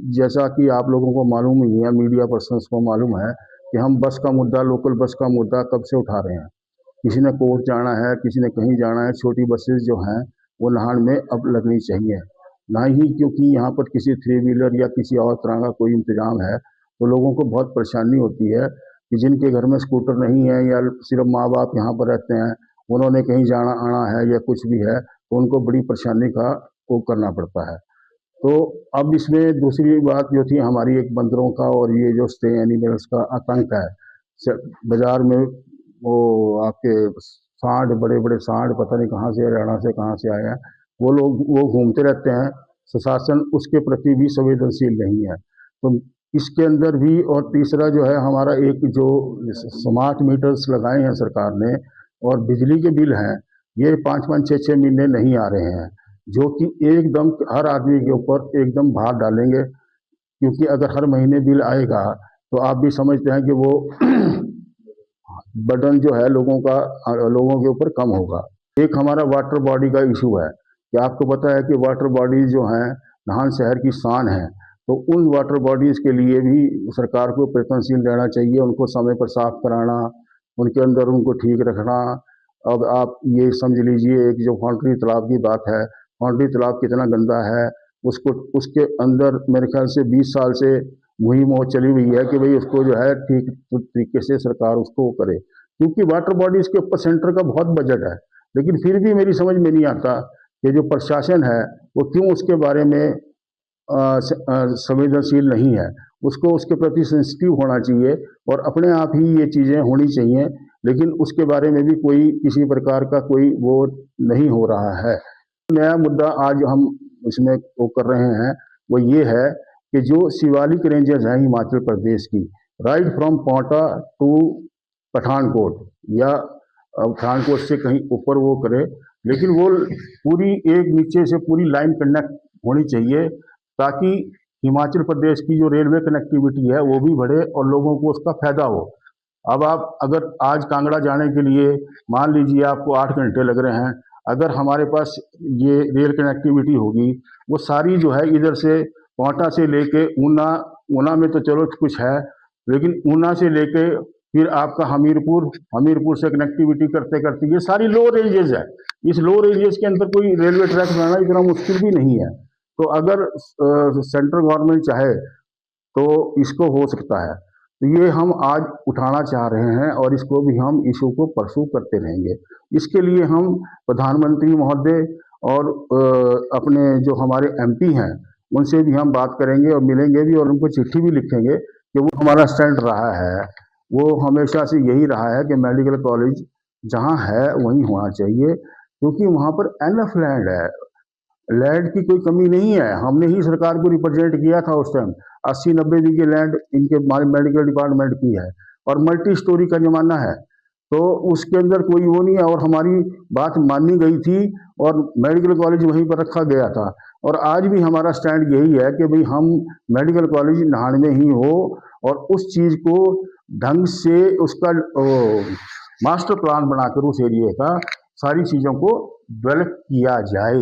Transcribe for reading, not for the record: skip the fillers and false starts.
जैसा कि आप लोगों को मालूम ही है, मीडिया पर्सन्स को मालूम है कि हम बस का मुद्दा, लोकल बस का मुद्दा कब से उठा रहे हैं। किसी ने कोर्ट जाना है, किसी ने कहीं जाना है, छोटी बसेस जो हैं वो नाहन में अब लगनी चाहिए। ना ही क्योंकि यहाँ पर किसी थ्री व्हीलर या किसी और तरह का कोई इंतजाम है, तो लोगों को बहुत परेशानी होती है कि जिनके घर में स्कूटर नहीं है या सिर्फ माँ बाप यहाँ पर रहते हैं, उन्होंने कहीं जाना आना है या कुछ भी है, तो उनको बड़ी परेशानी का वो करना पड़ता है। तो अब इसमें दूसरी बात जो थी हमारी, एक बंदरों का और ये जो स्टे एनिमल्स का आतंक है बाजार में, वो आपके सांड, बड़े बड़े सांड पता नहीं कहाँ से, हरियाणा से कहाँ से आए हैं, वो लोग वो घूमते रहते हैं। प्रशासन उसके प्रति भी संवेदनशील नहीं है। तो इसके अंदर भी, और तीसरा जो है हमारा, एक जो स्मार्ट मीटर्स लगाए हैं सरकार ने, और बिजली के बिल हैं, ये 5-5, 6-6 महीने नहीं आ रहे हैं, जो कि एकदम हर आदमी के ऊपर एकदम भार डालेंगे। क्योंकि अगर हर महीने बिल आएगा तो आप भी समझते हैं कि वो बर्डन जो है लोगों के ऊपर कम होगा। एक हमारा वाटर बॉडी का इशू है कि आपको पता है कि वाटर बॉडीज जो हैं नाहन शहर की शान है, तो उन वाटर बॉडीज के लिए भी सरकार को प्रयत्नशील रहना चाहिए, उनको समय पर साफ कराना, उनके अंदर उनको ठीक रखना। अब आप ये समझ लीजिए, एक जो फाउंड्री तालाब की बात है, फाउंड्री तालाब कितना गंदा है, उसको उसके अंदर मेरे ख्याल से 20 साल से मुहिम वो चली हुई है कि भाई उसको जो है ठीक तरीके से सरकार उसको करे। क्योंकि वाटर बॉडीज के ऊपर सेंटर का बहुत बजट है, लेकिन फिर भी मेरी समझ में नहीं आता कि जो प्रशासन है वो क्यों उसके बारे में संवेदनशील नहीं है। उसको उसके प्रति सेंसिटिव होना चाहिए और अपने आप ही ये चीज़ें होनी चाहिए, लेकिन उसके बारे में भी कोई किसी प्रकार का कोई वो नहीं हो रहा है। नया मुद्दा आज हम इसमें वो कर रहे हैं, वो ये है कि जो शिवालिक रेंजेस हैं हिमाचल प्रदेश की, right from Paonta to Pathankot या पठानकोट से कहीं ऊपर वो करे, लेकिन वो पूरी एक नीचे से पूरी लाइन कनेक्ट होनी चाहिए, ताकि हिमाचल प्रदेश की जो रेलवे कनेक्टिविटी है वो भी बढ़े और लोगों को उसका फायदा हो। अब आप अगर आज कांगड़ा जाने के लिए मान लीजिए आपको 8 घंटे लग रहे हैं, अगर हमारे पास ये रेल कनेक्टिविटी होगी, वो सारी जो है इधर से पांवटा से लेके ऊना, ऊना में तो चलो कुछ है, लेकिन ऊना से लेके फिर आपका हमीरपुर, हमीरपुर से कनेक्टिविटी करते करते ये सारी लो रेंजेस है। इस लो रेंजेस के अंदर कोई रेलवे ट्रैक बनाना इतना मुश्किल भी नहीं है। तो अगर सेंट्रल गवर्नमेंट चाहे तो इसको हो सकता है। तो ये हम आज उठाना चाह रहे हैं और इसको भी हम इशू को परसू करते रहेंगे। इसके लिए हम प्रधानमंत्री महोदय और अपने जो हमारे एमपी हैं उनसे भी हम बात करेंगे और मिलेंगे भी, और उनको चिट्ठी भी लिखेंगे कि वो हमारा स्टैंड रहा है, वो हमेशा से यही रहा है कि मेडिकल कॉलेज जहाँ है वहीं होना चाहिए, क्योंकि वहाँ पर एनफ लैंड है, लैंड की कोई कमी नहीं है। हमने ही सरकार को रिप्रेजेंट किया था उस टाइम, 80-90 बीघे लैंड इनके मेडिकल डिपार्टमेंट की है और मल्टी स्टोरी का जमाना है, तो उसके अंदर कोई वो नहीं है। और हमारी बात मानी गई थी और मेडिकल कॉलेज वहीं पर रखा गया था। और आज भी हमारा स्टैंड यही है कि भाई हम मेडिकल कॉलेज नाहन में ही हो और उस चीज़ को ढंग से उसका मास्टर प्लान बनाकर उस एरिया का सारी चीज़ों को डेवलप किया जाए।